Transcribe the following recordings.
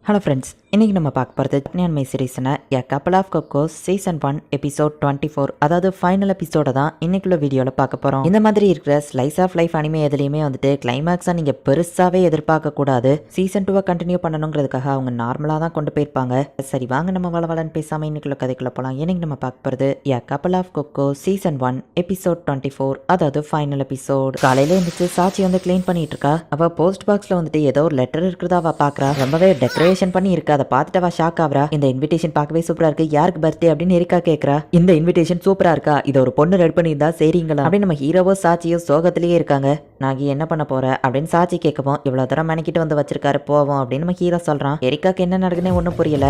Hello friends, இன்றைக்கி நம்ம பார்க்க போகிறது ஜப்னியன்மை சீரீஸ்னா எ கப்பல் ஆஃப் கொக்கோஸ் சீசன் 1 எபிசோட் 24, அதாவது ஃபைனல் எபிசோட தான் இன்னைக்குள்ள வீடியோவில் பார்க்க போகிறோம். இந்த மாதிரி இருக்கிற ஸ்லைஸ் ஆஃப் லைஃப் அனிமே எதுலையுமே வந்துட்டு கிளைமேக்ஸாக நீங்கள் பெருசாகவே எதிர்பார்க்கக்கூடாது. சீசன் 2 கண்டினியூ பண்ணணுங்கிறதுக்காக அவங்க நார்மலாக தான் கொண்டு போயிருப்பாங்க. சரி வாங்க நம்ம வளவலன்னு பேசாமல் இன்னைக்குள்ள கதைக்குள்ள போகலாம். இன்னைக்கு நம்ம பார்க்க போகிறது எ கப்பல் ஆஃப் கொக்கோஸ் சீசன் 1 எபிசோட் 24, அதாவது ஃபைனல் எபிசோட். காலையில் இருந்துச்சு சாச்சி வந்து க்ளீன் பண்ணிட்டு இருக்கா. அவள் போஸ்ட் பாக்ஸில் வந்துட்டு ஏதோ ஒரு லெட்டர் இருக்கிறதா அவள் பார்க்குறா. ரொம்பவே டெக்கரேஷன் பண்ணி இருக்கா. அதை பார்த்துட்டு அவ ஷாக் ஆகுறா. இந்த இன்விடேஷன் பார்க்கவே சூப்பரா இருக்கு, யாருக்கு பர்த்டே அப்படின்னு எரிக்கா கேக்குறா. இந்த இன்விடேஷன் சூப்பரா இருக்கா, இதை ஒரு பொண்ணு ரெட் பண்ணியிருந்தா சரிங்களா அப்படின்னு நம்ம ஹீரோவோ சாச்சியோ சோகத்திலேயே இருக்காங்க. நாகி என்ன பண்ண போற அப்படின்னு சாச்சி கேட்கவும், இவ்வளவு தூரம் மெனக்கிட்டு வந்து வச்சிருக்காரு போவோம் அப்படின்னு நம்ம ஹீரோ சொல்றான். எரிக்காக்கு என்ன நடக்குன்னு ஒன்றும் புரியல.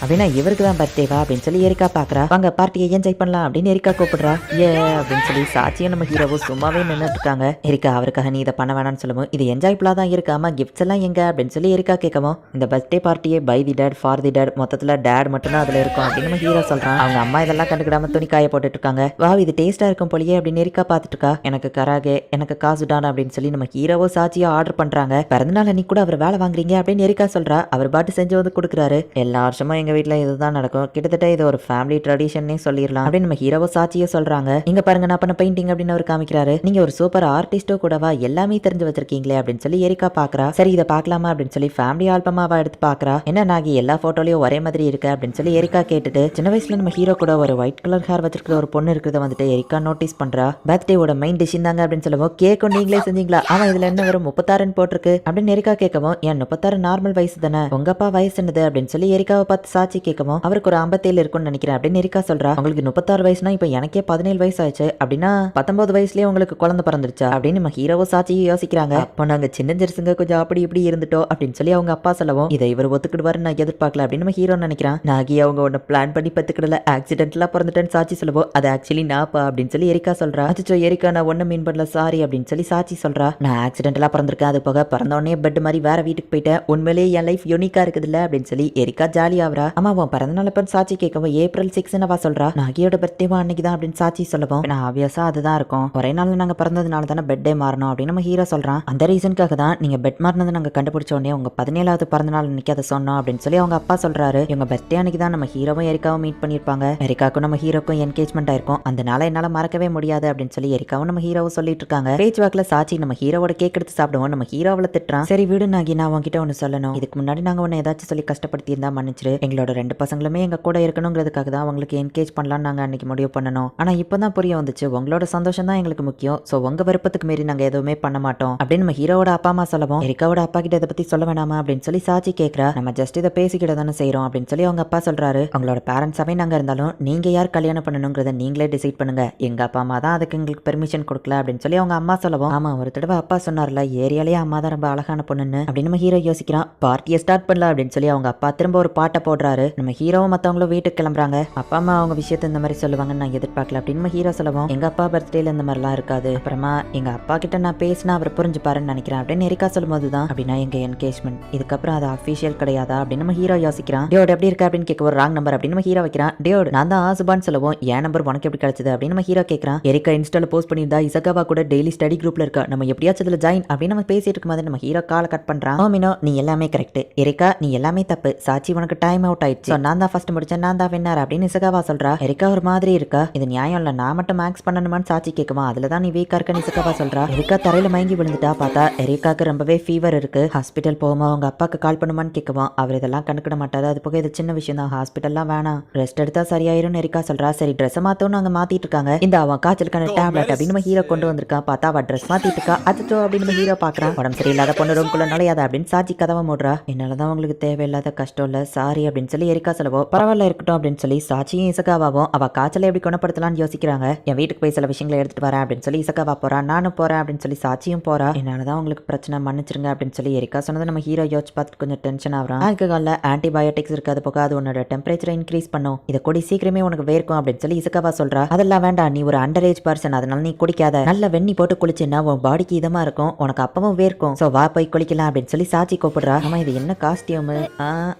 அப்படின்னா இவருக்கு தான் பர்த்டேவா அப்படின்னு சொல்லி எரிக்கா பாக்குறா. வாங்க பார்ட்டியை என்ஜாய் பண்ணலாம் அப்படின்னு எரிக்கா கூப்பிடுறா. ஏ அப்படின்னு சொல்லி சாட்சியும் நம்ம ஹீரோவும் சும்மாவே நின்றுட்டு இருக்காங்க. எரிக்கா அவருக்காக நீ இதை பண்ண வேணாம்னு சொல்லுவோம். இது என்ஜாய்ஃபுல்லா தான் இருக்காமா, கிஃப்ட்ஸ் எல்லாம் எங்க அப்படின்னு சொல்லி எரிக்கா கேட்கவும், இந்த பர்த்டே பார்ட்டியே by the date for the date, மொத்தத்துல டேட் மட்டும் தான் அதுல இருக்கும் அப்படின்னு நம்ம ஹீரோ சொல்றான். அவங்க அம்மா இதெல்லாம் கண்டுக்கிடாம துணி காய போட்டுட்டு இருக்காங்க. வா இது டேஸ்டா இருக்கும் போலியே அப்படின்னு எரிக்கா பார்த்துட்டு இருக்கா. எனக்கு கராகே, எனக்கு காசுடான் அப்படின்னு சொல்லி நம்ம ஹீரோவோ சாட்சியோ ஆர்டர் பண்றாங்க. பிறந்தநாள் அன்னைக்கு கூட அவர் வேலை வாங்குறீங்க அப்படின்னு எரிக்கா சொல்றா. அவர் பாட்டு செஞ்சு வந்து கொடுக்குறாரு. எல்லா வருஷமும் எங்க வீட்டுல இதுதான் நடக்கும், கிட்டத்தட்ட இது ஒரு ஃபேமிலி ட்ரெடிஷன்னே சொல்லிடலாம் அப்படின்னு நம்ம ஹீரோவோ சாட்சியோ சொல்றாங்க. இங்க பாருங்க நான் பண்ண பெயிண்டிங் அப்படின்னு அவர் காமிக்கிறாரு. நீங்க ஒரு சூப்பர் ஆர்டிஸ்டோ கூடவா, எல்லாமே தெரிஞ்சு வச்சிருக்கீங்களே அப்படின்னு சொல்லி எரிக்கா பாக்குறா. சரி இதை பார்க்கலாமா அப்படின்னு சொல்லி ஃபேமிலி ஆல்பமாவா எடுத்து பாக்குறா. என்ன நாகி எல்லா போட்டோலயும் ஒரே மாதிரி இருக்கு அப்படின்னு சொல்லி எரிக்கா கேட்டுட்டு, சின்ன வயசுல நம்ம ஹீரோ கூட ஒரு ஒயிட் கலர் ஹேர் வச்சிருக்கிற ஒரு பொண்ணு இருக்கிறத வந்துட்டு எரிக்கா நோட்டீஸ் பண்றா. பர்த்டேவோட மெயின் டிஷ் தாங்க அப்படின்னு சொல்லுவோம். கேக்கும் நீங்களே செஞ்சீங்களா, அவன் இதுல என்ன வரும் 36 போட்டிருக்கு அப்படின்னு எரிக்கா கேட்கவும், ஏன் 36 நார்மல் வயசு தானே, உங்க அப்பா வயசு என்னது அப்படின்னு சொல்லி எரிக்காவை பார்த்து சாட்சி கேட்கவும், அவருக்கு ஒரு 57 இருக்கும்னு நினைக்கிறேன் அப்படின்னு எரிக்கா சொல்றா. உங்களுக்கு 36 வயசுனா இப்ப எனக்கே 17 வயசு ஆச்சு, அப்படின்னா 19 வயசுலயே உங்களுக்கு குழந்தை பிறந்துருச்சா அப்படின்னு நம்ம ஹீரோவோ சாட்சியும் யோசிக்கிறாங்க. அப்போ நாங்க சின்ன ஜெருசுங்க கொஞ்சம் அப்படி இப்படி இருந்துட்டோம் அப்படின்னு சொல்லி அவங்க அப்பா சொல்லவும், இதை இவர் ஒத்துக்கிடுவாரு நான் எதிர்பார்க்கல அப்படின்னு நம்ம ஹீரோ நினைக்கிறான். நாகி அவங்க ஒன்னு பிளான் பண்ணி பத்துக்கிடல, ஆக்சிடென்ட்லாம் பிறந்துட்டேன்னு சாட்சி சொல்லுவோம். அது ஆக்சுவலி நாப்பா அப்படின்னு சொல்லி எரிக்கா சொல்றா. அச்சோ எரிக்கா நான் ஒன்னும் மீன் பண்ணல சாரி அப்படின்னு சொல்லி சாட்சி சொல்றா. நான் ஆக்சிடென்ட்லாம் பிறந்திருக்கேன், அது போக பிறந்தோடனே பெட் மாதிரி வேற வீட்டுக்கு போயிட்டேன், உண்மையிலேயே என் லைஃப் யூனிக்கா இருக்குதுல்ல அப்படின்னு சொல்லி எரிக்கா ஜாலி ஆவரா. ஆமா உன் பிறந்தநாள் சாட்சி கேட்கவும் ஏப்ரல் 6 சொல்றா. நாகியோட பர்த்டேவா அன்னைக்கு தான் அப்படின்னு சாட்சி சொல்லவும், நான் ஆப்வியஸா அதுதான் இருக்கும், ஒரே நாள் நாங்க பிறந்ததுனால தானே பெட்டே மாறணும் அப்படின்னு நம்ம ஹீரோ சொல்றான். அந்த ரீசனுக்காக தான் நீங்க பெட் மாறினது நாங்க கண்டுபிடிச்ச உடனே உங்க 17வது பிறந்தநாள் அன்னைக்கு அதை சொன்னோம் அப்படின்னு சொல்லி அவங்க அப்பா சொல்றாரு. இவங்க பர்த்டே அன்னைக்கு தான் நம்ம ஹீரோவும் எரிக்காவும் மீட் பண்ணிருப்பாங்க. எரிக்காக்கும் நம்ம ஹீரோக்கும் என்கேஜ்மெண்ட் ஆயிருக்கும், அந்த நாளை என்னால மறக்கவே முடியாது அப்படின்னு சொல்லி எரிக்காவும் நம்ம ஹீரோவும் சொல்லிட்டு இருக்காங்க. பேச்சுவாக்குல சாட்சி நம்ம ஹீரோவோட கேக் எடுத்து சாப்பிடுவோம். நம்ம ஹீரோவில் திட்டுறான். சரி வீடு நாகி, நான் உங்ககிட்ட ஒன்னு சொல்லணும். இதுக்கு முன்னாடி நாங்க உன்னை ஏதாச்சும் சொல்லி கஷ்டப்படுத்தி இருந்தா மன்னிச்சிரு. எங்களோட 2 பசங்களுமே எங்க கூட இருக்கணுங்கிறதுக்காக தான் அவங்களுக்கு என்கேஜ் பண்ணலாம் நாங்க அன்னைக்கு முடிவு பண்ணணும். ஆனா இப்பதான் புரிய வந்துச்சு, உங்களோட சந்தோஷம் தான் எங்களுக்கு முக்கியம், சோ உங்க விருப்பத்துக்கு மீறி நாங்க எதுவுமே பண்ண மாட்டோம் அப்படின்னு நம்ம ஹீரோவோட அப்பா அம்மா சொல்லவும், எரிக்காவோட அப்பா கிட்ட இதை பத்தி சொல்ல வேணாமா அப்படின்னு சொல்லி சாட்சி கேட்கிறா. நம்ம ஜஸ்ட் இதை பேசிக்கிட்ட தானே செய்யறோம் அப்படின்னு சொல்லி அவங்க அப்பா சொல்றாரு. அவங்களோட பேரண்ட்ஸாவே நாங்க இருந்தாலும் நீங்க யார் கல்யாணம் பண்ணணுங்கிறத நீங்களே டிசைட் பண்ணுங்க, எங்க அப்பா அம்மா தான் அதுக்கு எங்களுக்கு பெர்மிஷன் கொடுக்கல அப்படின்னு சொல்லி அவங்க அம்மா சொல்லவும், ஆமா ஒரு தடவை அப்பா சொன்னார்ல ஏரியாலே அம்மா தான் ரொம்ப அழகான பொண்ணுன்னு அப்படின்னு நம்ம ஹீரோ யோசிக்கிறான். பார்ட்டியை ஸ்டார்ட் பண்ணலாம் அப்படின்னு சொல்லி அவங்க அப்பா திரும்ப ஒரு பாட்டை போடுறாரு. நம்ம ஹீரோவும் மத்தவங்களும் வீட்டுக்கு கிளம்புறாங்க. அப்பா அம்மா அவங்க விஷயத்த இந்த மாதிரி சொல்லுவாங்கன்னு நான் எதிர்பார்க்கல அப்படின்னு ஹீரோ சொல்லவும், எங்க அப்பா பர்த்டேல இந்த மாதிரிலாம் இருக்காது, அப்புறமா எங்க அப்பா கிட்ட நான் பேசினா அவர் புரிஞ்சுப்பாருன்னு நினைக்கிறேன் அப்படின்னு எரிக்கா சொல்லும் போதுதான், அப்படின்னா எங்க என்கேஜ்மெண்ட் இதுக்கப்புறம் அது அஃபிஷியல் கிடையாதா அப்படின்னு நம்ம ஹீரோ யோசிக்கிறான். டியோட் எப்படி இருக்கா அப்படின்னு கேட்க ஒரு ராங் நம்பர் அப்படின்னு நம்ம ஹீரோ வைக்கிறான். டியோட் நான் தான் ஆசுபான்னு சொல்லவும், என் நம்பர் உனக்கு எப்படி கிடைச்சது அப்படின்னு நம்ம ஹீரோ கேட்கறான். எரிக்கா இன்ஸ்டால போஸ்ட் பண்ணியிருந்தா இசகாவா கூட டெய்லி ஸ்டடி குரூப்ல இருக்கா, நம்ம எப்படியாச்சும் அதுல ஜாயின் அப்படின்னு நம்ம பேசிட்டு இருக்கும் போது நம்ம ஹீரோ காலை கட் பண்றான். ஓமினோ நீ எல்லாமே கரெக்ட், எரிக்கா நீ எல்லாமே தப்பு, சாட்சி உனக்கு டைம் அவுட் ஆயிடுச்சு, நான் தான் ஃபர்ஸ்ட் முடிச்சேன், நான் தான் வின்னர் அப்படின்னு இசகாவா சொல்றா. எரிக்கா ஒரு மாதிரி இருக்கா, இது நியாயம் இல்ல, நான் மட்டும் மேக்ஸ் பண்ணணுமான்னு சாட்சி கேட்குமா, அதுலதான் நீ வீக்கா இருக்க இசகாவா சொல்றா. எரிக்கா தரையில மயங்கி விழுந்துட்டா. பார்த்தா எரிக்காக்கு ரொம்பவே ஃபீவர் இருக்கு, ஹாஸ்பிட்டல் போகுமா அவங்க அப்பாக்கு கால் பண்ணுமான்னு கேட்குவோம். அவர் இதெல்லாம் கண்டுக்கிட மாட்டாரு, அது போக இது சின்ன விஷயம் தான், ஹாஸ்பிட்டல்லாம் வேணாம், ரெஸ்ட் எடுத்தா சரியாயிரும் எரிக்கா சொல்றா. சரி ட்ரெஸ் மாத்தவும் நாங்க மாத்திட்டு இருக்காங்க, இந்த அவன் காய்ச்சலுக்கான டேப்லெட் அப்படின்னு நம்ம ஹீரோ கொண்டு வந்திருக்கான். பார்த்தா அவ ட்ரெஸ் மாத்திட்டு இருக்கா. அச்சோ அப்படின்னு நம்ம ஹீரோ பாக்குறான். உடம்பு சரியில்லாத பொண்ணு ரூம்குள்ள நுழையாத அப்படின்னு சாட்சி கதவை மூடுறா. என்னாலதான் உங்களுக்கு தேவையில்லாத கஷ்டம் இல்ல சாரி அப்படின்னு சொல்லி எரிக்கா சொல்லவோ, பரவாயில்ல இருக்கட்டும் அப்படின்னு சொல்லி சாட்சியும் இசகாவாவும் அவ காய்ச்சலை எப்படி குணப்படுத்தலாம்னு யோசிக்கிறாங்க. என் வீட்டுக்கு போய் சில விஷயங்களை எடுத்துட்டு வரேன் அப்படின்னு சொல்லி இசகாவா போறா. நானும் போறேன் அப்படின்னு சொல்லி சாட்சியும் போறா. என்னாலதான் உங்களுக்கு பிரச்சனை மன்னிச்சிருங்க அப்படின்னு சொல்லி எரிக்கா சொன்னது நம்ம ஹீரோ யோசிச்சு பார்த்துட்டு கொஞ்சம் டென்ஷன் ஆகிறான். ஆல்கஹால்ல ஆன்டிபயோட்டிக்ஸ் இருக்கு, அது போக அது உன்னோட டெம்பரேச்சரை இன்க்ரீஸ் பண்ணும், இதை கூடி சீக்கிரமே உனக்கு வேர்க்கும் அப்படின்னு சொல்லி இசகாவா சொல்றா. அதெல்லாம் வேண்டாம், நீ ஒரு அண்டர் ஏஜ் பர்சன், அதனால நீ குடிக்காத, நல்ல வெண்ணி போட்டு குளிச்சுன்னா உன் பாடிக்கு இதமா இருக்கும், உனக்கு அப்பவும் வேர்க்கும், சோ வா போய் குளிக்கலாம் அப்படின்னு சொல்லி சாட்சி கூப்பிடுறா. ஆமா இது என்ன காஸ்டியூம்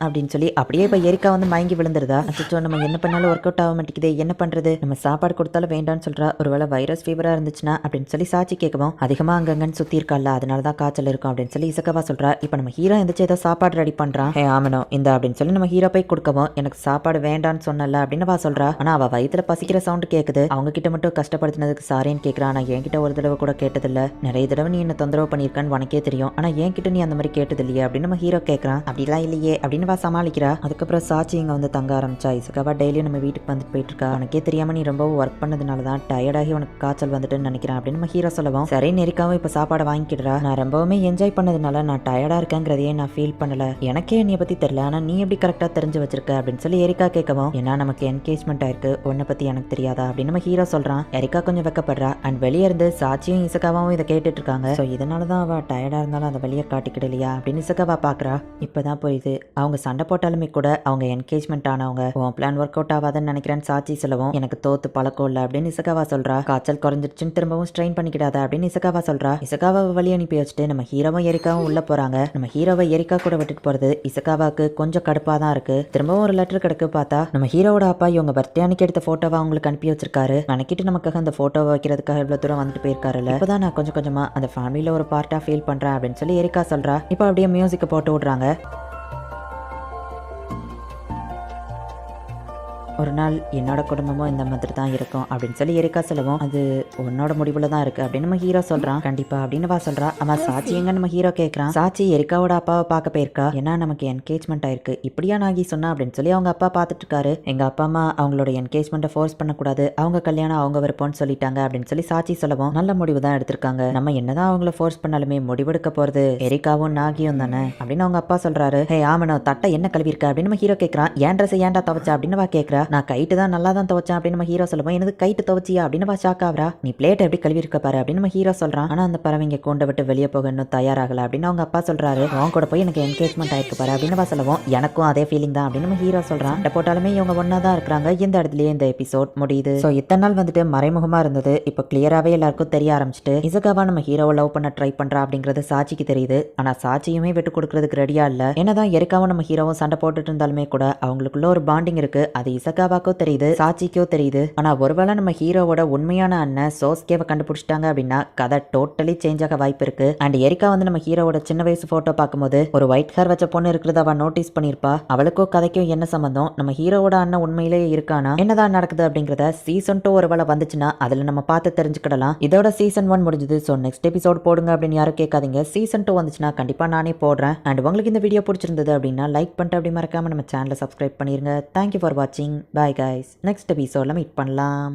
அப்படின்னு சொல்லி அப்படியே இப்போ எரிக்கா வந்து மயங்கி விழுந்துருதா. அச்சோ நம்ம என்ன பண்ணாலும் ஒர்க் அவுட் ஆக மாட்டேங்குது, என்ன பண்றது, நம்ம சாப்பாடு கொடுத்தாலும் வேண்டாம்னு சொல்றா. ஒருவேளை வைரஸ் ஃபீவரா இருந்துச்சுன்னா அப்படின்னு சொல்லி சாச்சி கேட்கவும் அதிகமா அங்கங்கன்னு சுத்தி இருக்கால அதனாலதான் காய்ச்சல் இருக்கும் அப்படின்னு சொல்லி இசக்காவா சொல்றா. இப்போ நம்ம ஹீரோ எந்திரிச்சு ஏதோ சாப்பாடு ரெடி பண்றான். ஹே ஆமனோ இந்த அப்படின்னு சொல்லி நம்ம ஹீரோ போய் கொடுக்கவும் எனக்கு சாப்பாடு வேண்டான்னு சொன்னல அப்படின்னு வா சொல்றா. ஆனா அவ வயித்துல பசிக்கிற சவுண்ட் கேக்குது. அவங்க கிட்ட மட்டும் கஷ்டப்படுத்தினதுக்கு சாரின்னு கேட்கறான். ஆனா என்கிட்ட ஒரு தடவை கூட கேட்டதில்ல, நிறைய தடவை நீ என்ன தொந்தரவு பண்ணிருக்கான்னு உனக்கே தெரியும், ஆனா என்கிட்ட நீ அந்த மாதிரி கேட்டது இல்லையே அப்படின்னு நம்ம ஹீரோ கேட்கறான். அப்படிலாம் இல்லையே அப்படின்னு வா சமாளிக்கிறா. அதுக்கப்புறம் சாச்சி இங்க வந்து தங்க ஆரம்பிச்சா. இசக்காவா டெய்லியும் நம்ம வீட்டுக்கு வந்துட்டு போயிட்டு இருக்கா. உனக்கே தெரியாம நீ ரொம்ப ஒர்க் பண்ணதுனால தான் டயர்டாகி உனக்கு காய்ச்சல் வந்துட்டுன்னு நினைக்கிறேன் அப்படின்னு நம்ம ஹீரோ சொல்லவும் சரி நெரிக்காவும் இப்ப சாப்பாடை வாங்கிக்கிடுறா. நான் ரொம்பவுமே என்ஜாய் பண்ணதுனால நான் டயர்டா இருக்கேங்கிறதையே நான் ஃபீல் பண்ணல, எனக்கே என்னைய பத்தி தெரியல, ஆனா நீ எப்படி கரெக்டா தெரிஞ்சு வச்சிருக்க அப்படின்னு சொல்லி எரிக்கா கேட்கவும் ஏன்னா நமக்கு என்கேஜ்மெண்ட் ஆயிருக்கு, உன்னை பத்தி எனக்கு தெரியாதா அப்படின்னு நம்ம ஹீரோ சொல்றான். எரிக்கா கொஞ்சம் வெக்கப்படுறா. அண்ட் வெளியே இருந்து சாச்சியும் இசக்காவும் இதை கேட்டுட்டு இருக்காங்க. ஸோ இதனாலதான் அவ டயர்டா இருந்தாலும் அதை வெளியே காட்டிக்கிடலையா அப்படின்னு இசக்காவா பாக்குறா. இப்பதான் புரியுது அவங்க சண்டை போட்டாலுமே கூட அவங்க என்கேஜ்மெண்ட் ஆனவங்க. உன் பிளான் ஒர்க் அவுட் ஆகாதுன்னு நினைக்கிறேன்னு சாச்சி சொல்லவும் எனக்கு தோத்து பழக்கம் இல்லை அப்படின்னு இசக்காவா சொல்றா. காய்ச்சல் குறைஞ்சிருச்சுன்னு திரும்பவும் ஸ்ட்ரெயின் பண்ணிக்கிடாத அப்படின்னு இசக்காவா சொல்றா. இசக்காவை வழி அனுப்பி வச்சுட்டு நம்ம ஹீரோவும் எரிக்காவும் உள்ள போறாங்க. நம்ம ஹீரோவை எரிக்கா கூட விட்டுட்டு போறது இசக்காவாக்கு கொஞ்சம் கடுப்பா தான் இருக்கு. திரும்பவும் ஒரு லெட்டர் கிடக்கு. பார்த்தா நம்ம ஹீரோவோட அப்பா இவங்க பர்த்டே அன்னைக்கு எடுத்த போட்டோவை அவங்களுக்கு அனுப்பி வச்சிருக்காரு. நினைக்கிட்டு நமக்காக அந்த போட்டோவை வைக்கிறதுக்காக இவ்வளவு தூரம் வந்துட்டு போயிருக்காருல்ல, இப்பதான் நான் கொஞ்சம் கொஞ்சமா அந்த ஃபேமிலியில ஒரு பார்ட்டா ஃபீல் பண்றேன் அப்படின்னு சொல்லி எரிக்கா சொல்றா. இப்போ அப்படியே மியூசிக்கை போட்டு விடுறாங்க. ஒரு நாள் என்னோட குடும்பமும் இந்த மாதிரி தான் இருக்கும் அப்படின்னு சொல்லி எரிக்கா சொல்லவும் அது உன்னோட முடிவுல தான் இருக்கு அப்படின்னு நம்ம ஹீரோ சொல்றான். கண்டிப்பா அப்படின்னு வா சொல்றா. அவன் சாச்சி எங்க நம்ம ஹீரோ கேட்கறான். சாச்சி எரிக்காவோட அப்பாவை பார்க்க போயிருக்கா. ஏன்னா நமக்கு என்கேஜ்மெண்ட் ஆயிருக்கு, இப்படியா நாகி சொன்னா அப்படின்னு சொல்லி அவங்க அப்பா பார்த்துட்டு இருக்காரு. எங்க அப்பா அம்மா அவங்களோட என்கேஜ்மெண்ட்டை ஃபோர்ஸ் பண்ணக்கூடாது, அவங்க கல்யாணம் அவங்க விருப்பம்னு சொல்லிட்டாங்க அப்படின்னு சொல்லி சாச்சி சொல்லவும் நல்ல முடிவு தான் எடுத்திருக்காங்க, நம்ம என்னதான் அவங்கள ஃபோர்ஸ் பண்ணாலுமே முடிவெடுக்க போறது எரிக்காவும் நாகியும் தானே அப்படின்னு அவங்க அப்பா சொல்றாரு. ஹே ஆமனோ தட்டை என்ன கழுவி இருக்கா அப்படின்னு நம்ம ஹீரோ கேட்கறான். ஏன் ட்ரெஸ் ஏன்டா துவைச்சா அப்படின்னு வா கேட்கறா. நான் கைட்டு தான் நல்லா தான் துவைச்சேன் அப்படின்னு நம்ம ஹீரோ சொல்லுவோம். எனக்கு கைட்டு துவைச்சியா அப்படின்னு வா ஷாக் ஆகுறா. நீ பிளேட் எப்படி கழுவி இருக்க பாரு அப்படின்னு நம்ம ஹீரோ சொல்றான். ஆனா அந்த பறவைங்க கூண்டை விட்டு வெளியே போக இன்னும் தயாராகல அப்படின்னு அவங்க அப்பா சொல்றாரு. அவன் கூட போய் எனக்கு என்கேஜ்மெண்ட் ஆயிருக்கு பாரு அப்படின்னு வா சொல்லுவோம். எனக்கும் அதே ஃபீலிங் தான் அப்படின்னு நம்ம ஹீரோ சொல்றான். இந்த போட்டாலுமே இவங்க ஒன்னா தான் இருக்கிறாங்க. இந்த இடத்துலயே இந்த எபிசோட் முடியுது. ஸோ இத்தனை நாள் வந்துட்டு மறைமுகமா இருந்தது, இப்போ கிளியராவே எல்லாருக்கும் தெரிய ஆரம்பிச்சிட்டு இசகாவா நம்ம ஹீரோவை லவ் பண்ண ட்ரை பண்றா அப்படிங்கிறது சாட்சிக்கு தெரியுது. ஆனா சாட்சியுமே விட்டு கொடுக்கறதுக்கு ரெடியா இல்ல. என்னதான் எரிக்காவும் நம்ம ஹீரோவும் சண்டை போட்டுட்டு இருந்தாலுமே கூட அவங்களுக்குள்ள ஒரு பாண்டிங் இருக்கு, அது இசகாவாக்கோ தெரியுது, சாச்சிக்கோ தெரியுது. ஆனா ஒருவேளை நம்ம ஹீரோவோட உண்மையான அண்ணன் சோஸ்கேவை கண்டுபிடிச்சிட்டாங்க அப்படின்னா கதை டோட்டலி சேஞ்ச் ஆக வாய்ப்பு இருக்கு. அண்ட் எரிக்கா வந்து நம்ம ஹீரோவோட சின்ன வயசு போட்டோ பார்க்கும்போது ஒரு ஒயிட் ஹேர் வச்ச பொண்ணு இருக்கிறத அவ நோட்டீஸ் பண்ணிருப்பா. அவளுக்கோ கதைக்கும் என்ன சம்பந்தம், நம்ம ஹீரோவோட அண்ணன் உண்மையிலேயே இருக்கானா, என்னதான் நடக்குது அப்படிங்கறத சீசன் 2 ஒருவேளை வந்துச்சுன்னா அதுல நம்ம பார்த்து தெரிஞ்சுக்கிடலாம். இதோட சீசன் 1 முடிஞ்சது. ஸோ நெக்ஸ்ட் எபிசோட் போடுங்க அப்படின்னு யாரும் கேட்காதீங்க. சீசன் 2 வந்துச்சுன்னா கண்டிப்பா நானே போடுறேன். அண்ட் உங்களுக்கு இந்த வீடியோ பிடிச்சிருந்தது அப்படின்னா லைக் பண்ணிட்டு அப்படி மறக்காம நம்ம சேனலை சப்ஸ்கிரைப் பண்ணிருங்க. தேங்க்யூ ஃபார் வாட்சிங். Bye guys. நெக்ஸ்ட் எபிசோட்ல மீட் பண்ணலாம்.